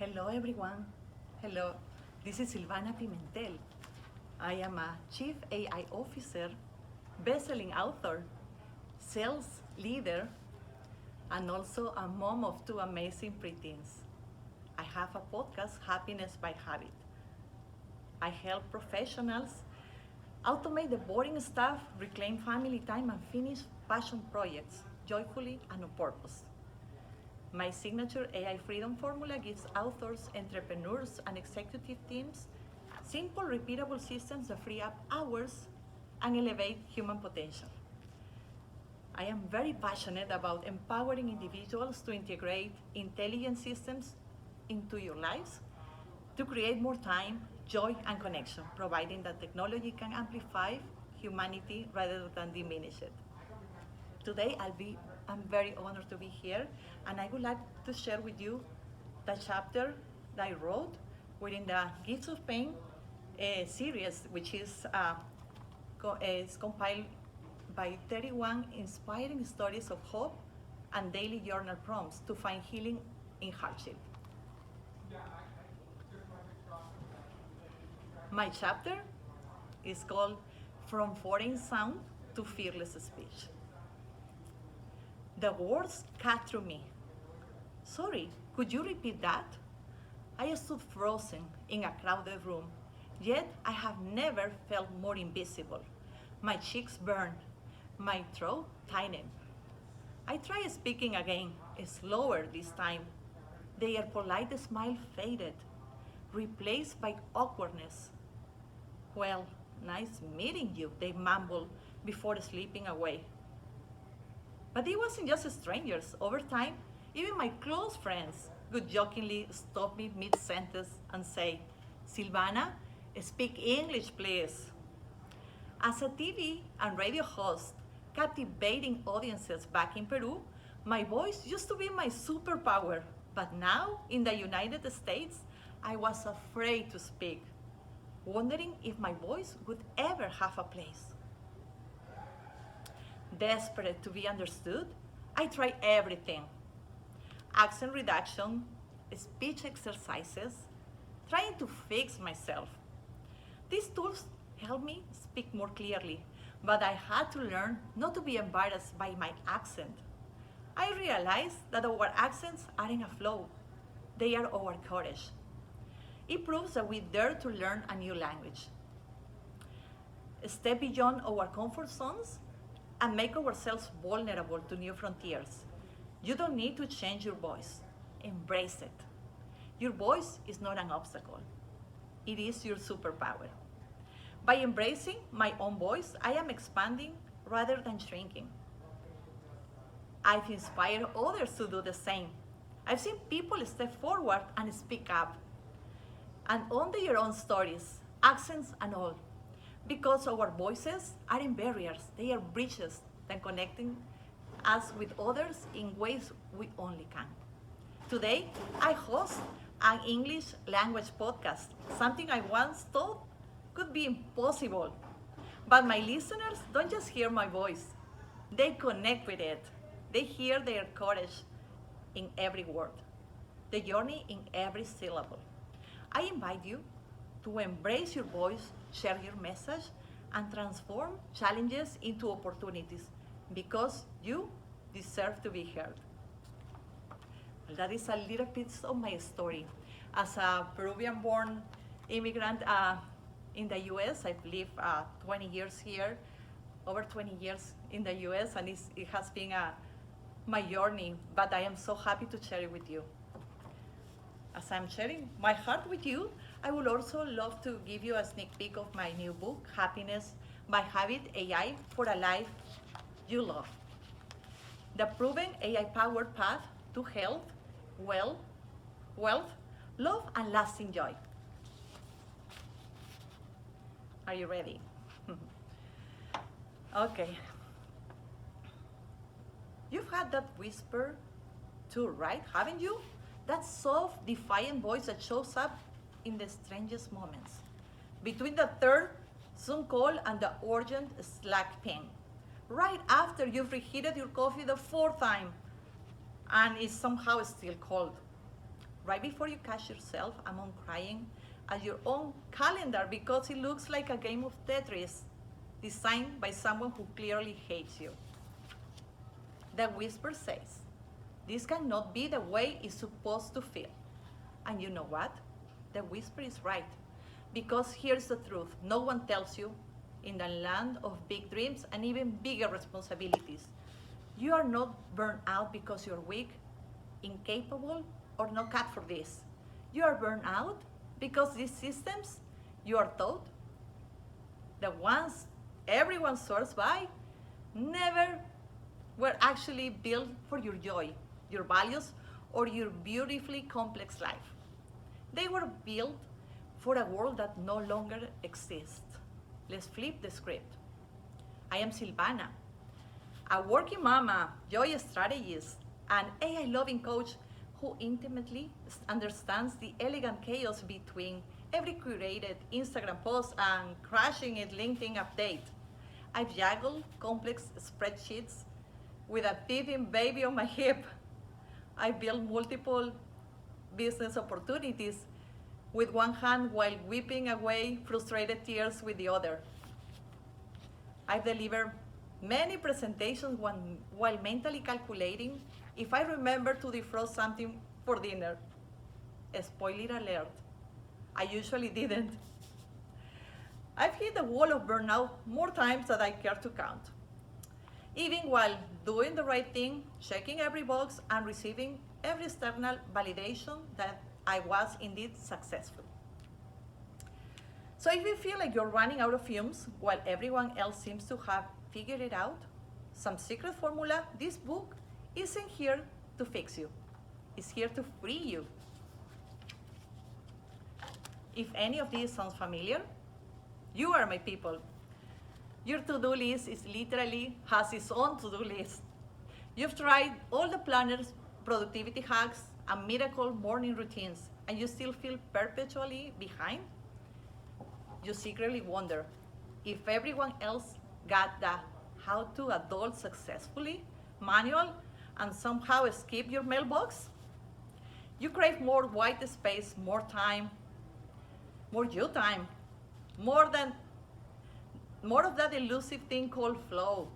Hello everyone. Hello. This is Silvana Pimentel. I am a Chief AI Officer, best-selling author, sales leader, and also a mom of two amazing preteens. I have a podcast, Happiness by Habit. I help professionals automate the boring stuff, reclaim family time, and finish passion projects joyfully and on purpose. My signature AI Freedom Formula gives authors, entrepreneurs, and executive teams simple, repeatable systems that free up hours and elevate human potential. I am very passionate about empowering individuals to integrate intelligent systems into your lives to create more time, joy, and connection, providing that technology can amplify humanity rather than diminish it. Today, I'm very honored to be here, and I would like to share with you the chapter that I wrote within the Gifts of Pain series, which is compiled by 31 inspiring stories of hope and daily journal prompts to find healing in hardship. My chapter is called From Foreign Sound to Fearless Speech. The words cut through me. Sorry, could you repeat that? I stood frozen in a crowded room, yet I have never felt more invisible. My cheeks burned, my throat tightened. I tried speaking again, slower this time. Their polite smile faded, replaced by awkwardness. Well, nice meeting you, they mumbled before slipping away. But it wasn't just strangers. Over time, even my close friends would jokingly stop me mid-sentence and say, Silvana, speak English, please. As a TV and radio host, captivating audiences back in Peru, my voice used to be my superpower. But now, in the United States, I was afraid to speak, wondering if my voice would ever have a place. Desperate to be understood, I tried everything. Accent reduction, speech exercises, trying to fix myself. These tools helped me speak more clearly, but I had to learn not to be embarrassed by my accent. I realized that our accents aren't a flaw, they are our courage. It proves that we dare to learn a new language, step beyond our comfort zones, and make ourselves vulnerable to new frontiers. You don't need to change your voice. Embrace it. Your voice is not an obstacle. It is your superpower. By embracing my own voice, I am expanding rather than shrinking. I've inspired others to do the same. I've seen people step forward and speak up, and own their own stories, accents and all. Because our voices aren't barriers, they are bridges that connecting us with others in ways we only can. Today, I host an English language podcast, something I once thought could be impossible. But my listeners don't just hear my voice, they connect with it. They hear their courage in every word, the journey in every syllable. I invite you to embrace your voice, share your message, and transform challenges into opportunities because you deserve to be heard. Well, that is a little piece of my story. As a Peruvian-born immigrant in the US, I've lived 20 years here, over 20 years in the US, and it has been my journey, but I am so happy to share it with you. As I'm sharing my heart with you, I would also love to give you a sneak peek of my new book, Happiness by Habit AI for a Life You Love. The proven AI-powered path to health, wealth, love, and lasting joy. Are you ready? Okay. You've had that whisper too, right? Haven't you? That soft, defiant voice that shows up in the strangest moments. Between the third Zoom call and the urgent Slack ping. Right after you've reheated your coffee the fourth time and it's somehow still cold. right before you catch yourself among crying at your own calendar because it looks like a game of Tetris designed by someone who clearly hates you. The whisper says, this cannot be the way it's supposed to feel. And you know what? The whisper is right. Because here's the truth. No one tells you, in the land of big dreams and even bigger responsibilities, you are not burned out because you're weak, incapable, or not cut for this. You are burned out because these systems you are taught, the ones everyone swears by, never were actually built for your joy, your values, or your beautifully complex life. They were built for a world that no longer exists. Let's flip the script. I am Silvana, a working mama, joy strategist, an AI-loving coach who intimately understands the elegant chaos between every curated Instagram post and crashing at LinkedIn update. I've juggled complex spreadsheets with a teething baby on my hip. I built multiple business opportunities with one hand while weeping away frustrated tears with the other. I've delivered many presentations while mentally calculating if I remember to defrost something for dinner. Spoiler alert, I usually didn't. I've hit the wall of burnout more times than I care to count. Even while doing the right thing, checking every box, and receiving every external validation that I was indeed successful. So if you feel like you're running out of fumes while everyone else seems to have figured it out, some secret formula, this book isn't here to fix you. It's here to free you. If any of these sounds familiar, you are my people. Your to-do list is literally has its own to-do list. You've tried all the planners, productivity hacks, and miracle morning routines, and you still feel perpetually behind? You secretly wonder if everyone else got the how to adult successfully manual and somehow skip your mailbox? You crave more white space, more time, more you time, more of that elusive thing called flow.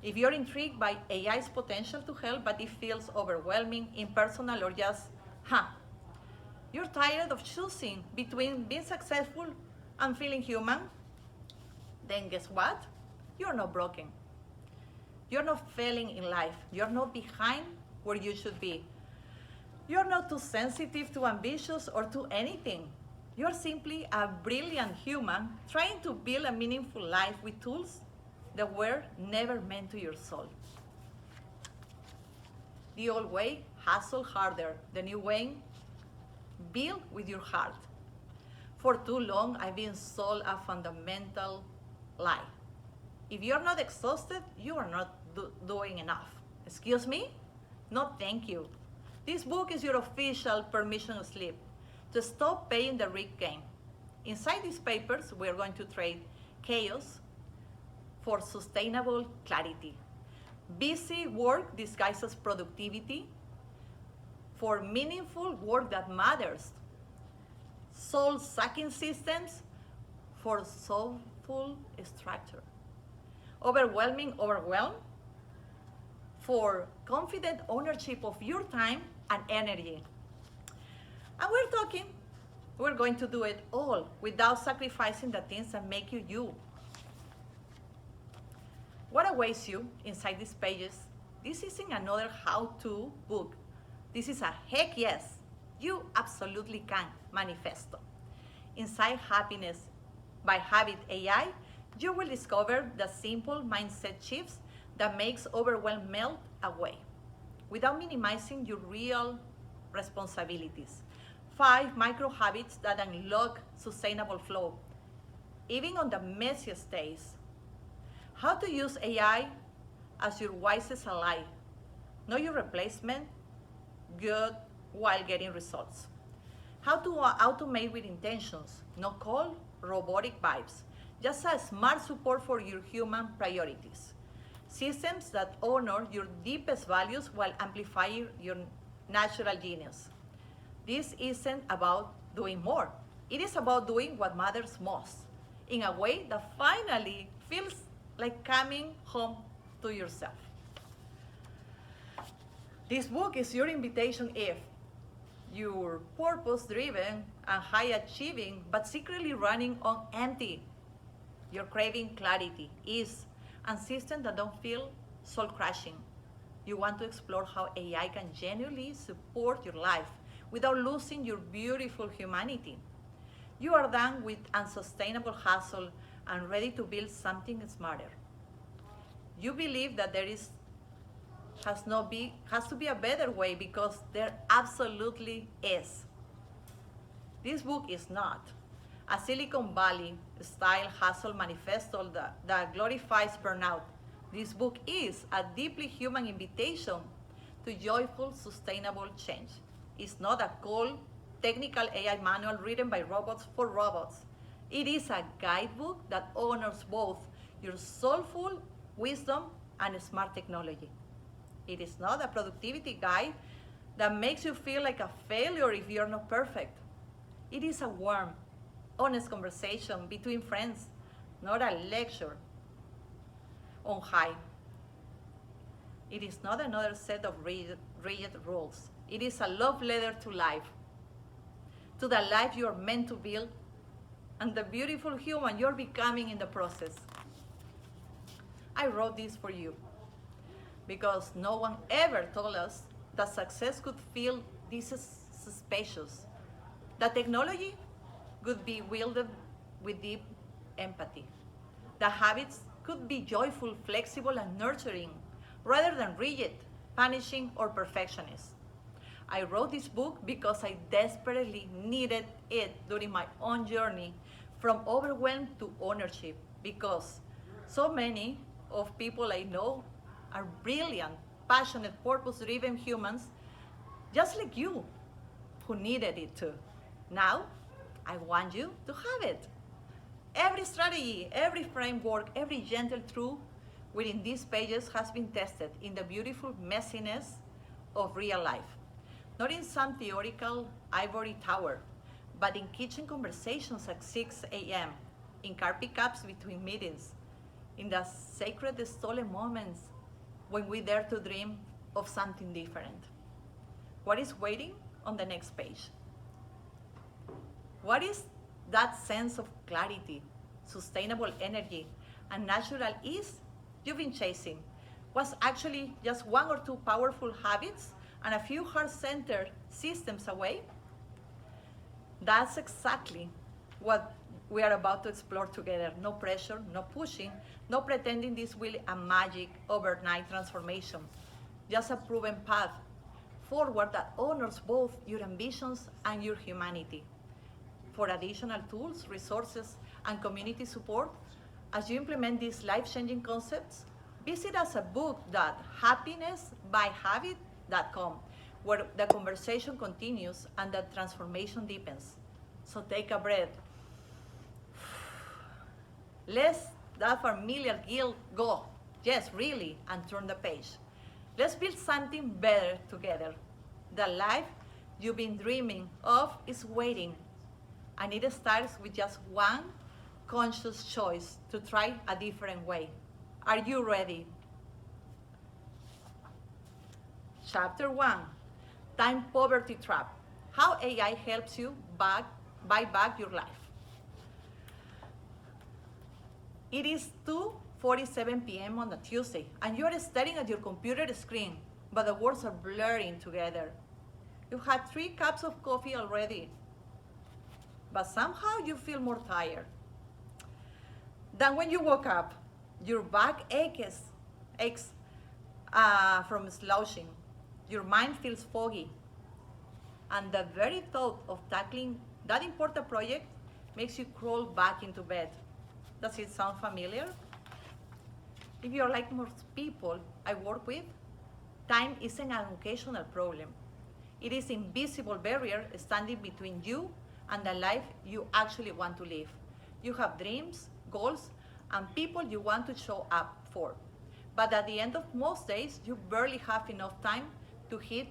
If you're intrigued by AI's potential to help, but it feels overwhelming, impersonal, or just, you're tired of choosing between being successful and feeling human, then guess what? You're not broken. You're not failing in life. You're not behind where you should be. You're not too sensitive, too ambitious, or too anything. You're simply a brilliant human trying to build a meaningful life with tools that were never meant to your soul. The old way, hustle harder. The new way, build with your heart. For too long, I've been sold a fundamental lie. If you're not exhausted, you are not doing enough. Excuse me? No, thank you. This book is your official permission slip to stop paying the rigged game. Inside these papers, we're going to trade chaos for sustainable clarity. Busy work disguises productivity for meaningful work that matters. Soul-sucking systems for soulful structure. Overwhelm for confident ownership of your time and energy. And we're going to do it all without sacrificing the things that make you you. What awaits you inside these pages? This isn't another how-to book. This is a heck yes, you absolutely can manifesto. Inside Happiness by Habit AI, you will discover the simple mindset shifts that makes overwhelm melt away without minimizing your real responsibilities. 5 micro habits that unlock sustainable flow, even on the messiest days. How to use AI as your wisest ally. Know your replacement, good while getting results. How to automate with intentions. No cold, robotic vibes. Just a smart support for your human priorities. Systems that honor your deepest values while amplifying your natural genius. This isn't about doing more. It is about doing what matters most in a way that finally feels like coming home to yourself. This book is your invitation if you're purpose driven and high achieving, but secretly running on empty. You're craving clarity, ease, and systems that don't feel soul crushing. You want to explore how AI can genuinely support your life without losing your beautiful humanity. You are done with unsustainable hustle and ready to build something smarter. You believe that there is has to be a better way because there absolutely is. This book is not a Silicon Valley style hustle manifesto that glorifies burnout. This book is a deeply human invitation to joyful, sustainable change. It's not a cold, technical AI manual written by robots for robots. It is a guidebook that honors both your soulful wisdom and smart technology. It is not a productivity guide that makes you feel like a failure if you're not perfect. It is a warm, honest conversation between friends, not a lecture on high. It is not another set of rigid rules. It is a love letter to life, to the life you're meant to build and the beautiful human you're becoming in the process. I wrote this for you because no one ever told us that success could feel this spacious, that technology could be wielded with deep empathy, that habits could be joyful, flexible, and nurturing rather than rigid, punishing, or perfectionist. I wrote this book because I desperately needed it during my own journey from overwhelm to ownership, because so many of people I know are brilliant, passionate, purpose-driven humans just like you who needed it too. Now, I want you to have it. Every strategy, every framework, every gentle truth within these pages has been tested in the beautiful messiness of real life. Not in some theoretical ivory tower, but in kitchen conversations at 6 a.m., in car pickups between meetings, in the sacred stolen moments when we dare to dream of something different. What is waiting on the next page? What is that sense of clarity, sustainable energy, and natural ease you've been chasing? Was actually just one or two powerful habits and a few heart-centered systems away? That's exactly what we are about to explore together. No pressure, no pushing, no pretending this will be a magic overnight transformation. Just a proven path forward that honors both your ambitions and your humanity. For additional tools, resources, and community support, as you implement these life-changing concepts, visit us at book.happinessbyhabit.com, where the conversation continues and the transformation deepens. So take a breath. Let that familiar guilt go. Yes, really, and turn the page. Let's build something better together. The life you've been dreaming of is waiting, and it starts with just one conscious choice to try a different way. Are you ready? Chapter 1, Time Poverty Trap. How AI helps you buy back your life. It is 2:47 p.m. on a Tuesday, and you're staring at your computer screen, but the words are blurring together. You've had 3 cups of coffee already, but somehow you feel more tired than when you woke up. Your back aches from slouching. Your mind feels foggy, and the very thought of tackling that important project makes you crawl back into bed. Does it sound familiar? If you're like most people I work with, time isn't an occasional problem. It is an invisible barrier standing between you and the life you actually want to live. You have dreams, goals, and people you want to show up for. But at the end of most days, you barely have enough time to heat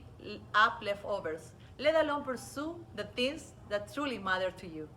up leftovers, let alone pursue the things that truly matter to you.